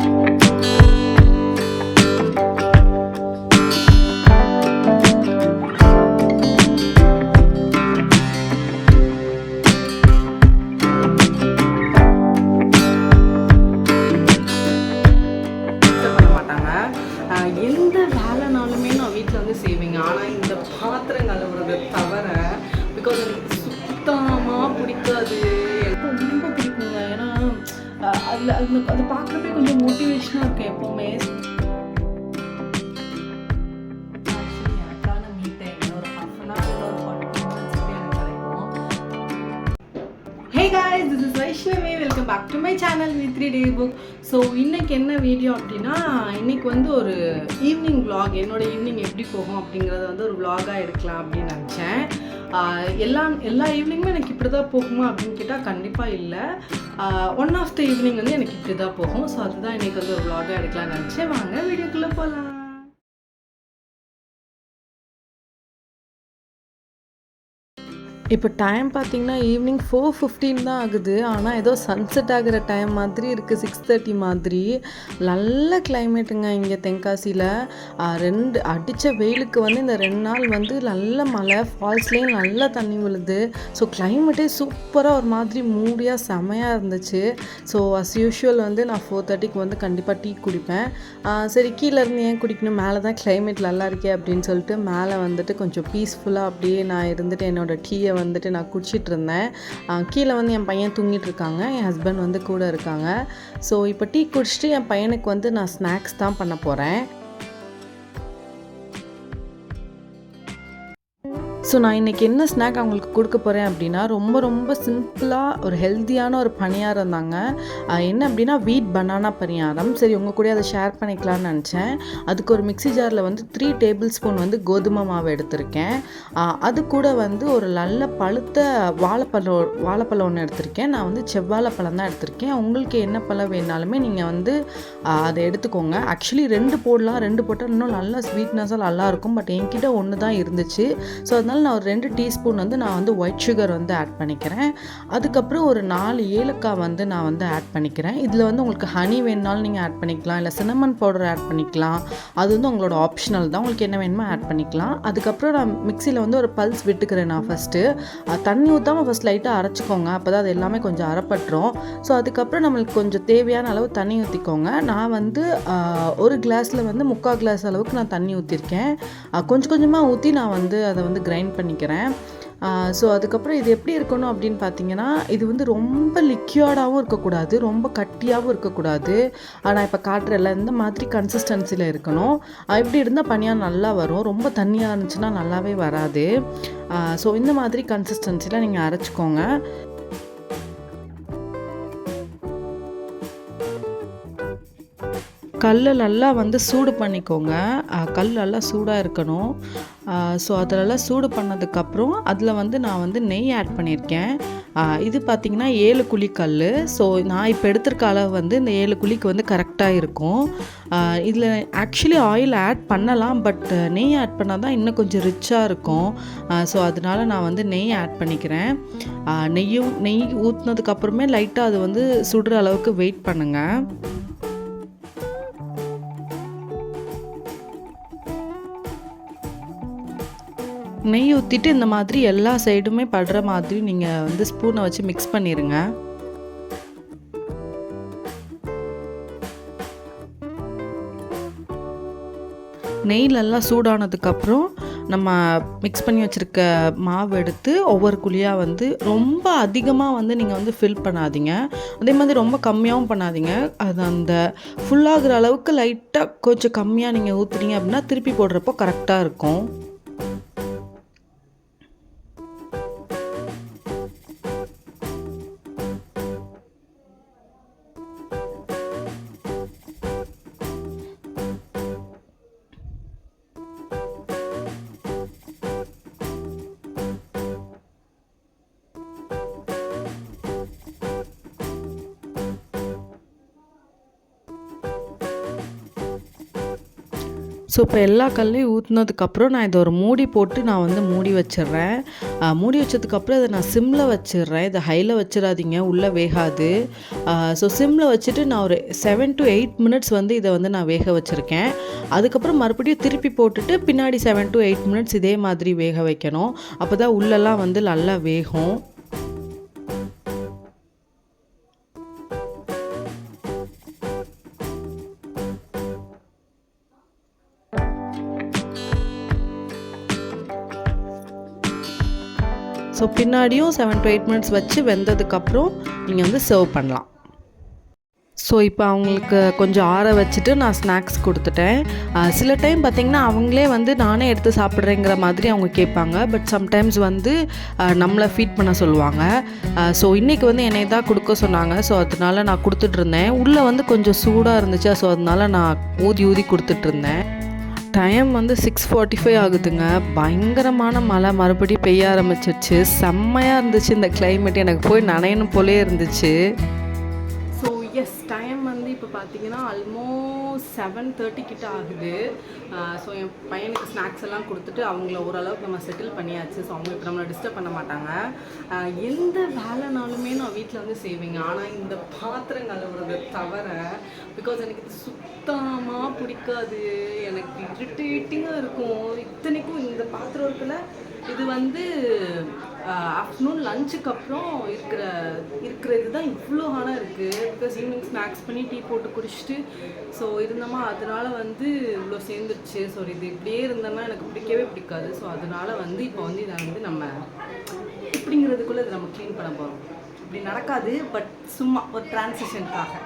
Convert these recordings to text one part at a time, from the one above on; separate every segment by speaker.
Speaker 1: எந்த வேலைனாலுமே நான் வீட்டில் வந்து செய்வேங்க. ஆனால் இந்த பாத்திரம் கழுவுறது தவிர பிகாஸ் எனக்கு சுத்தமாக பிடிக்காது. எனக்கு ரொம்ப பிடிக்குங்க. ஏன்னா அதில் அதை பார்க்குறப்பே கொஞ்சம் மோட்டிவேஷனாக இருக்கும் எப்போவுமே. ஆக்சுவலி எனக்கான மீ டைம் ஒரு 1/2 hour இல்லை ஒரு 40 minutes எனக்கு கிடைக்கும். Hey guys, this is Vaishnavi. Welcome back to my channel V3 Day Book. So இன்றைக்கி என்ன வீடியோ அப்படின்னா, இன்றைக்கி வந்து ஒரு ஈவினிங் vlog, என்னோடய ஈவினிங் எப்படி போகும் அப்படிங்கிறத வந்து ஒரு vlog-ஆக எடுக்கலாம் அப்படின்னு நினச்சேன். எல்லா ஈவினிங்குமே எனக்கு இப்படி தான் போகுமா அப்படின்னு கேட்டால் கண்டிப்பாக இல்லை. ஒன் ஆஃப் த ஈவினிங் வந்து எனக்கு இப்படி தான் போகும். ஸோ அதுதான் இன்றைக்கி வந்து ஒரு vlog-ஆக எடுக்கலாம்னு நினச்சேன். வாங்க வீடியோக்குள்ளே போகலாம். இப்போ டைம் பார்த்திங்கன்னா ஈவினிங் 4:15 தான் ஆகுது. ஆனால் ஏதோ சன்செட் ஆகிற டைம் மாதிரி இருக்குது, 6:30 மாதிரி. நல்ல கிளைமேட்டுங்க இங்கே தென்காசியில். அடித்த வெயிலுக்கு வந்து இந்த 2 நாள் வந்து நல்ல மழை, ஃபால்ஸ்லேயும் நல்ல தண்ணி விழுது. ஸோ கிளைமேட்டே சூப்பராக ஒரு மாதிரி மூடியாக செமையாக இருந்துச்சு. ஸோ அஸ் யூஷுவல் வந்து நான் 4:30க்கு வந்து கண்டிப்பாக டீ குடிப்பேன். சரி கீழே இருந்து ஏன் குடிக்கணும், மேலே தான் கிளைமேட் நல்லா இருக்கே அப்படின்னு சொல்லிட்டு மேலே வந்துட்டு கொஞ்சம் பீஸ்ஃபுல்லாக அப்படியே நான் இருந்துட்டு என்னோடய டீயை வந்துட்டு நான் குடிச்சிட்டு இருந்தேன். கீழே வந்து என் பையன் தூங்கிட்டு இருக்காங்க, என் ஹஸ்பண்ட் வந்து கூட இருக்காங்க. ஸோ இப்போ டீ குடிச்சிட்டு என் பையனுக்கு வந்து நான் ஸ்நாக்ஸ் தான் பண்ண போகிறேன். ஸோ நான் இன்றைக்கி என்ன ஸ்நாக் அவங்களுக்கு கொடுக்க போகிறேன் அப்படின்னா, ரொம்ப ரொம்ப சிம்பிளாக ஒரு ஹெல்த்தியான ஒரு பணியாரம் தாங்க. என்ன அப்படின்னா வீட் பனானா பணியாரம். சரி உங்கள் கூட அதை ஷேர் பண்ணிக்கலாம்னு நினச்சேன். அதுக்கு ஒரு மிக்ஸி ஜாரில் வந்து 3 டேபிள் ஸ்பூன் வந்து கோதுமை மாவு எடுத்திருக்கேன். அது கூட வந்து ஒரு நல்ல பழுத்த வாழைப்பழம் ஒன்று எடுத்திருக்கேன். நான் வந்து செவ்வாழைப்பழம் தான் எடுத்திருக்கேன். உங்களுக்கு என்ன பழம் வேணாலுமே நீங்கள் வந்து அதை எடுத்துக்கோங்க. ஆக்சுவலி 2 போடலாம், 2 போட்டால் இன்னும் நல்லா ஸ்வீட்னஸாக நல்லாயிருக்கும். பட் என்கிட்ட ஒன்று தான் இருந்துச்சு. ஸோ அதனால் நான் ஒரு 2 டீஸ்பூன் வந்து நான் வந்து ஒயிட் சுகர் வந்து ஆட் பண்ணிக்கிறேன். அதுக்கப்புறம் ஒரு 4 ஏலக்காய் வந்து நான் வந்து ஆட் பண்ணிக்கிறேன். இதில் வந்து உங்களுக்கு ஹனி வேணுனாலும் நீங்கள் ஆட் பண்ணிக்கலாம், இல்லை சின்னமன் பவுடர் ஆட் பண்ணிக்கலாம். அது வந்து உங்களோட ஆப்ஷனல் தான், உங்களுக்கு என்ன வேணுமோ ஆட் பண்ணிக்கலாம். அதுக்கப்புறம் நான் மிக்சியில் வந்து ஒரு பல்ஸ் விட்டுக்கிறேன். நான் ஃபஸ்ட்டு தண்ணி ஊற்றாமல் ஃபஸ்ட் லைட்டாக அரைச்சிக்கோங்க, அப்போ தான் அது எல்லாமே கொஞ்சம் அரைப்பட்டுரும். ஸோ அதுக்கப்புறம் நம்மளுக்கு கொஞ்சம் தேவையான அளவு தண்ணி ஊற்றிக்கோங்க. நான் வந்து ஒரு கிளாஸில் வந்து 3/4 கிளாஸ் அளவுக்கு நான் தண்ணி ஊற்றிருக்கேன். கொஞ்சம் கொஞ்சமாக ஊற்றி நான் வந்து அதை வந்து கிரைண்ட் பண்ணிக்கிறேன். ஸோ அதுக்கப்புறம் இது எப்படி இருக்கணும் அப்படின்னு பார்த்தீங்கன்னா, இது வந்து ரொம்ப லிக்யூடாகவும் இருக்கக்கூடாது, ரொம்ப கட்டியாகவும் இருக்கக்கூடாது. நான் இப்போ காட்டுறேன்ல இந்த மாதிரி கன்சிஸ்டன்சியில் இருக்கணும். இப்படி இருந்தால் பனியாக நல்லா வரும். ரொம்ப தண்ணியாக இருந்துச்சுன்னா நல்லாவே வராது. ஸோ இந்த மாதிரி கன்சிஸ்டன்சியில் நீங்கள் அரைச்சிக்கோங்க. கல்லை நல்லா வந்து சூடு பண்ணிக்கோங்க. கல் நல்லா சூடாக இருக்கணும். ஸோ அதெல்லாம் சூடு பண்ணதுக்கப்புறம் அதில் வந்து நான் வந்து நெய் ஆட் பண்ணியிருக்கேன். இது பார்த்திங்கன்னா 7 குழி கல். ஸோ நான் இப்போ எடுத்திருக்க அளவு வந்து இந்த 7 குழிக்கு வந்து கரெக்டாக இருக்கும். இதில் ஆக்சுவலி ஆயில் ஆட் பண்ணலாம், பட் நெய் ஆட் பண்ணால் தான் இன்னும் கொஞ்சம் ரிச்சாக இருக்கும். ஸோ அதனால் நான் வந்து நெய் ஆட் பண்ணிக்கிறேன். நெய் ஊற்றினதுக்கப்புறமே லைட்டாக அது வந்து சுடுற அளவுக்கு வெயிட் பண்ணுங்கள். நெய் ஊற்றிட்டு இந்த மாதிரி எல்லா சைடுமே படுற மாதிரி நீங்கள் வந்து ஸ்பூனை வச்சு மிக்ஸ் பண்ணிடுங்க. நெய்லெல்லாம் சூடானதுக்கப்புறம் நம்ம மிக்ஸ் பண்ணி வச்சுருக்க மாவு எடுத்து ஒவ்வொரு குழியாக வந்து ரொம்ப அதிகமாக வந்து நீங்கள் வந்து ஃபில் பண்ணாதீங்க, அதே மாதிரி ரொம்ப கம்மியாகவும் பண்ணாதீங்க. அது அந்த ஃபுல்லாகிற அளவுக்கு லைட்டாக கொஞ்சம் கம்மியாக நீங்கள் ஊற்றுனீங்க அப்படின்னா திருப்பி போடுறப்போ கரெக்டாக இருக்கும். ஸோ இப்போ எல்லா கல்லையும் ஊற்றுனதுக்கப்புறம் நான் இதை ஒரு மூடி போட்டு நான் வந்து மூடி வச்சிடுறேன். மூடி வச்சதுக்கப்புறம் இதை நான் சிம்மில் வச்சிடுறேன். இதை ஹையில் வச்சிடாதீங்க, உள்ளே வேகாது. ஸோ சிம்மில் வச்சுட்டு நான் ஒரு 7 to 8 மினிட்ஸ் வந்து இதை வந்து நான் வேக வச்சுருக்கேன். அதுக்கப்புறம் மறுபடியும் திருப்பி போட்டுட்டு பின்னாடி 7 to 8 மினிட்ஸ் இதே மாதிரி வேக வைக்கணும். அப்போ தான் உள்ளெல்லாம் வந்து நல்லா வேகும். ஸோ பின்னாடியும் 7 to 8 மினிட்ஸ் வச்சு வெந்ததுக்கப்புறம் நீங்கள் வந்து சர்வ் பண்ணலாம். ஸோ இப்போ அவங்களுக்கு கொஞ்சம் ஆற வச்சுட்டு நான் ஸ்நாக்ஸ் கொடுத்துட்டேன். சில டைம் பார்த்திங்கன்னா அவங்களே வந்து நானே எடுத்து சாப்பிட்றேங்கிற மாதிரி அவங்க கேட்பாங்க. பட் சம்டைம்ஸ் வந்து நம்மளை ஃபீட் பண்ண சொல்லுவாங்க. ஸோ இன்றைக்கி வந்து என்னை தான் கொடுக்க சொன்னாங்க. ஸோ அதனால நான் கொடுத்துட்ருந்தேன். உள்ளே வந்து கொஞ்சம் சூடாக இருந்துச்சு. ஸோ அதனால நான் ஊதி கொடுத்துட்ருந்தேன். டைம் வந்து 6:45 ஆகுதுங்க. பயங்கரமான மழை மறுபடியும் பெய்ய ஆரம்பிச்சிருச்சு. செம்மையாக இருந்துச்சு இந்த கிளைமேட். எனக்கு போய் நனையணும் போலே இருந்துச்சு. ஸோ எஸ், டைம் வந்து இப்போ பார்த்தீங்கன்னா ஆல்மோஸ்ட் 7:30 கிட்ட ஆகுது. ஸோ என் பையனுக்கு ஸ்நாக்ஸ் எல்லாம் கொடுத்துட்டு அவங்கள ஓரளவுக்கு நம்ம செட்டில் பண்ணியாச்சு. ஸோ அவங்க இப்போ நம்மளை டிஸ்டர்ப் பண்ண மாட்டாங்க. எந்த வேலைனாலுமே நான் வீட்டில் வந்து செய்வேங்க. ஆனால் இந்த பாத்திரம் கழுவுறதை தவிர, பிகாஸ் எனக்கு இது சுத்தமாக பிடிக்காது. எனக்கு இரிட்டேட்டிங்காக இருக்கும். இத்தனைக்கும் இந்த பாத்திரம் இருக்குல்ல, இது வந்து ஆஃப்டர்நூன் லஞ்சுக்கு அப்புறம் இருக்கிற இதுதான் இவ்வளோ ஹானாக இருக்குது. பிகாஸ் ஈவினிங் ஸ்நாக்ஸ் பண்ணி டீ போட்டு குடிச்சிட்டு ஸோ இருந்தோமா, அதனால வந்து இவ்வளோ சேர்ந்துருச்சு. ஸோ இது இப்படியே இருந்தோம்னா எனக்கு பிடிக்கவே பிடிக்காது. ஸோ அதனால வந்து இப்போ வந்து இதை வந்து நம்ம இப்படிங்கிறதுக்குள்ளே இதை நம்ம க்ளீன் பண்ண போகிறோம். இப்படி நடக்காது, பட் சும்மா ஒரு டிரான்சிஷனுக்காக.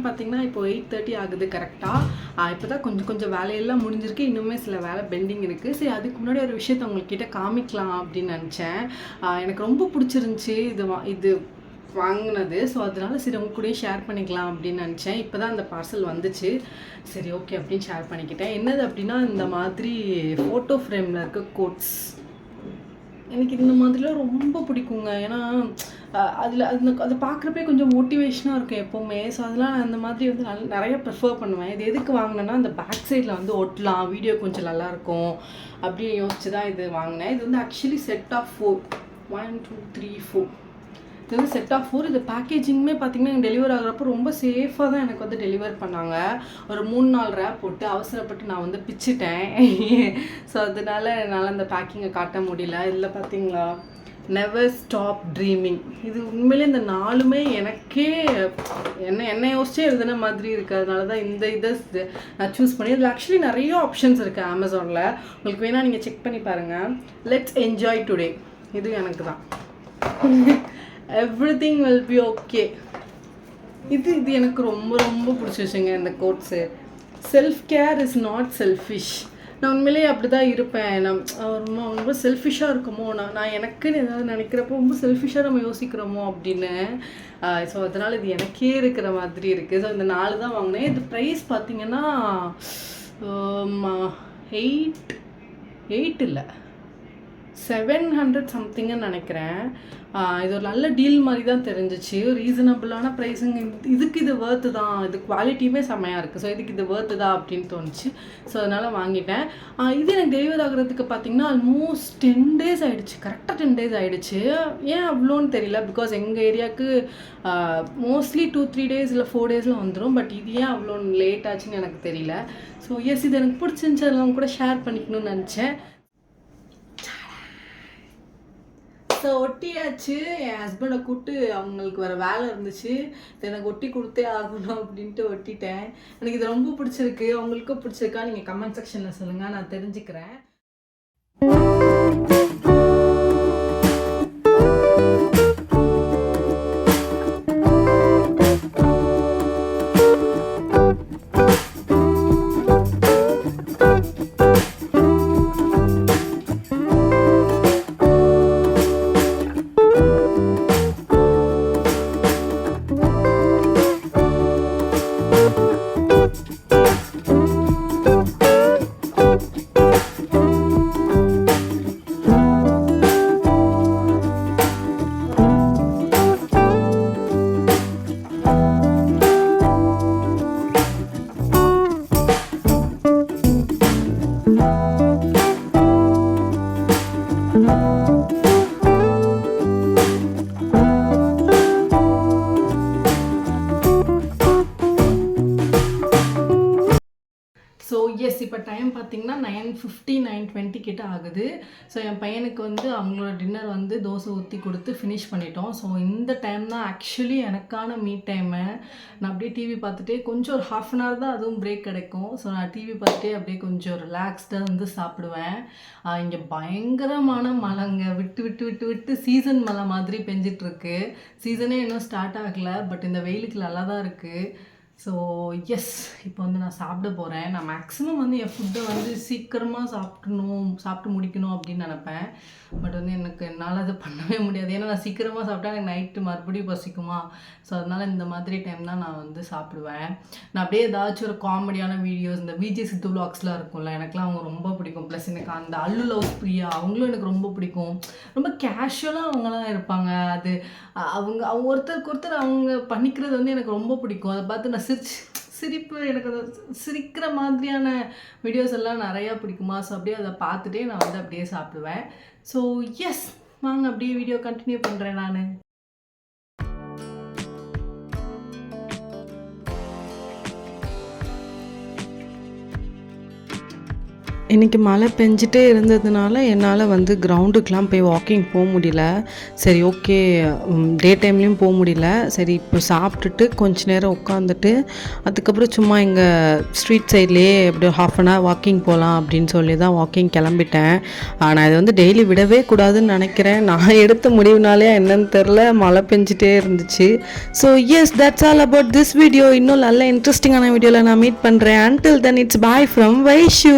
Speaker 1: பார்த்தீங்கன்னா இப்போ 8:30 ஆகுது கரெக்டாக. இப்போ தான் கொஞ்சம் வேலையெல்லாம் முடிஞ்சிருக்கு. இன்னுமே சில வேலை பெண்டிங் இருக்குது. சரி, அதுக்கு முன்னாடி ஒரு விஷயத்தை உங்கள்கிட்ட காமிக்கலாம் அப்படின்னு நினச்சேன். எனக்கு ரொம்ப பிடிச்சிருந்துச்சி இது வாங்கினது. ஸோ அதனால சரி உங்க கூட ஷேர் பண்ணிக்கலாம் அப்படின்னு நினச்சேன். இப்போ தான் அந்த பார்சல் வந்துச்சு. சரி ஓகே அப்படின்னு ஷேர் பண்ணிக்கிட்டேன். என்னது அப்படின்னா, இந்த மாதிரி ஃபோட்டோ ஃப்ரேமில் இருக்க கோட்ஸ் எனக்கு இந்த மாதிரிலாம் ரொம்ப பிடிக்குங்க. ஏன்னா அது பார்க்குறப்பே கொஞ்சம் மோட்டிவேஷனாக இருக்கும் எப்போவுமே. ஸோ அதெல்லாம் நான் இந்த மாதிரி வந்து நிறைய ப்ரிஃபர் பண்ணுவேன். இது எதுக்கு வாங்கினேன்னா, அந்த பேக் சைடில் வந்து ஒட்டலாம், வீடியோ கொஞ்சம் நல்லாயிருக்கும் அப்படின்னு யோசிச்சு தான் இது வாங்கினேன். இது வந்து ஆக்சுவலி செட் ஆஃப் 4, 1 2 3 4. இது வந்து செட் ஆஃப் 4. இது பேக்கேஜிங்குமே பார்த்திங்கன்னா எனக்கு டெலிவர் ஆகிறப்போ ரொம்ப சேஃபாக தான் எனக்கு வந்து டெலிவர் பண்ணாங்க. ஒரு 3-4 ரேப் போட்டு அவசரப்பட்டு நான் வந்து பிச்சுட்டேன். ஸோ அதனால என்னால் அந்த பேக்கிங்கை காட்ட முடியல. இதில் பார்த்தீங்களா, நெவர் ஸ்டாப் ட்ரீமிங். இது உண்மையிலே இந்த 4மே எனக்கே என்ன யோசிச்சே எழுதுன மாதிரி இருக்குது. அதனால தான் இந்த இதை நான் சூஸ் பண்ணி. இதில் ஆக்சுவலி நிறைய ஆப்ஷன்ஸ் இருக்குது அமேசானில். உங்களுக்கு வேணால் நீங்கள் செக் பண்ணி பாருங்கள். Let's enjoy today. இது எனக்கு தான். Everything will be okay. இது எனக்கு ரொம்ப பிடிச்சிருச்சுங்க இந்த coats. Self care is not selfish. நான் உண்மையிலேயே அப்படி தான் இருப்பேன். ரொம்ப செல்ஃபிஷாக இருக்குமோ, நான் எனக்குன்னு ஏதாவது நினைக்கிறப்போ ரொம்ப செல்ஃபிஷாக நம்ம யோசிக்கிறோமோ அப்படின்னு. ஸோ அதனால் இது எனக்கே இருக்கிற மாதிரி இருக்குது. ஸோ இந்த 4 தான் வாங்கினேன். இது ப்ரைஸ் பார்த்திங்கன்னா 8 இல்லை 700 சம்திங்னு நினைக்கிறேன். இது ஒரு நல்ல டீல் மாதிரி தான் தெரிஞ்சிச்சு. ரீசனபிளான ப்ரைஸுங்க. இதுக்கு இது வேர்த்து தான். இது குவாலிட்டியுமே செம்மையாக இருக்குது. ஸோ இதுக்கு இது வேர்த்து தான் அப்படின்னு தோணுச்சு. ஸோ அதனால் வாங்கிட்டேன். இது எனக்கு டெலிவர் ஆகிறதுக்கு பார்த்திங்கன்னா ஆல்மோஸ்ட் 10 days ஆகிடுச்சு. கரெக்டாக 10 days ஆகிடுச்சு. ஏன் அவ்வளோன்னு தெரியல. பிகாஸ் எங்கள் ஏரியாவுக்கு மோஸ்ட்லி 2-3 days இல்லை 4 days வந்துடும். பட் இது ஏன் அவ்வளோ லேட் ஆச்சுன்னு எனக்கு தெரியல. ஸோ எஸ், இது எனக்கு பிடிச்சிருந்துச்சு. அதெல்லாம் கூட ஷேர் பண்ணிக்கணும்னு நினச்சேன். ஸோ ஒட்டியாச்சு. என் ஹஸ்பண்டை கூப்பிட்டு அவங்களுக்கு வேறு வேலை இருந்துச்சு, எனக்கு ஒட்டி கொடுத்தே ஆகணும் அப்படின்ட்டு ஒட்டிட்டேன். எனக்கு இது ரொம்ப பிடிச்சிருக்கு. அவங்களுக்கும் பிடிச்சிருக்கா நீங்கள் கமெண்ட் செக்ஷனில் சொல்லுங்கள், நான் தெரிஞ்சுக்கிறேன். ஸோ எஸ், இப்போ டைம் பார்த்தீங்கன்னா 9:50 9:20 கிட்ட ஆகுது. ஸோ என் பையனுக்கு வந்து அவங்களோட டின்னர் வந்து தோசை ஊற்றி கொடுத்து ஃபினிஷ் பண்ணிட்டோம். ஸோ இந்த டைம் தான் ஆக்சுவலி எனக்கான மீட் டைமு. நான் அப்படியே டிவி பார்த்துட்டே கொஞ்சம் ஒரு 1/2 hour தான் அதுவும் பிரேக் கிடைக்கும். ஸோ நான் டிவி பார்த்துட்டே அப்படியே கொஞ்சம் ரிலாக்ஸ்டாக வந்து சாப்பிடுவேன். இங்கே பயங்கரமான மழைங்க, விட்டு விட்டு விட்டு விட்டு சீசன் மழை மாதிரி பெஞ்சிட்ருக்கு. சீசனே இன்னும் ஸ்டார்ட் ஆகலை, பட் இந்த வெயிலுக்கு நல்லா தான் இருக்குது. ஸோ எஸ், இப்போ வந்து நான் சாப்பிட போகிறேன். நான் மேக்ஸிமம் வந்து என் ஃபுட்டை வந்து சீக்கிரமாக சாப்பிட்டு முடிக்கணும் அப்படின்னு நினப்பேன். பட் வந்து என்னால் அதை பண்ணவே முடியாது. ஏன்னா நான் சீக்கிரமாக சாப்பிட்டா எனக்கு நைட்டு மறுபடியும் பசிக்குமா. ஸோ அதனால் இந்த மாதிரி டைம் தான் நான் வந்து சாப்பிடுவேன். நான் அப்படியே ஏதாச்சும் ஒரு காமெடியான வீடியோஸ், இந்த விஜய் சித்து விலாக்ஸ்லாம் இருக்கும்ல, எனக்குலாம் அவங்க ரொம்ப பிடிக்கும். ப்ளஸ் எனக்கு அந்த அல்லு லவ் பிரியா அவங்களும் எனக்கு ரொம்ப பிடிக்கும். ரொம்ப கேஷுவலாக அவங்களாம் இருப்பாங்க. அது அவங்க ஒருத்தருக்கு ஒருத்தர் அவங்க பண்ணிக்கிறது வந்து எனக்கு ரொம்ப பிடிக்கும். அதை பார்த்து நான் சிரிப்பு, எனக்கு அந்த சிரிக்கிற மாதிரியான வீடியோஸ் எல்லாம் நிறையா பிடிக்குமா. ஸோ அப்படியே அதை பார்த்துட்டே நான் வந்து அப்படியே சாப்பிடுவேன். ஸோ எஸ், வாங்க அப்படியே வீடியோ கண்டினியூ பண்ணுறேன் நான். இன்றைக்கி மழை பெஞ்சிட்டே இருந்ததுனால என்னால் வந்து கிரவுண்டுக்கெலாம் போய் வாக்கிங் போக முடியல. சரி ஓகே, டே டைம்லேயும் போக முடியல. சரி இப்போ சாப்பிட்டுட்டு கொஞ்ச நேரம் உட்காந்துட்டு அதுக்கப்புறம் சும்மா எங்கள் ஸ்ட்ரீட் சைட்லேயே எப்படியோ 1/2 hour வாக்கிங் போகலாம் அப்படின்னு சொல்லி தான் வாக்கிங் கிளம்பிட்டேன். நான் இது வந்து டெய்லி விடவே கூடாதுன்னு நினைக்கிறேன். நான் எடுத்த முடிவுனாலே என்னன்னு தெரில, மழை பெஞ்சிட்டே இருந்துச்சு. So yes, that's all about this video. இன்னும் நல்ல இன்ட்ரெஸ்டிங்கான வீடியோவில் நான் மீட் பண்ணுறேன். Until then it's bye from Vaishu.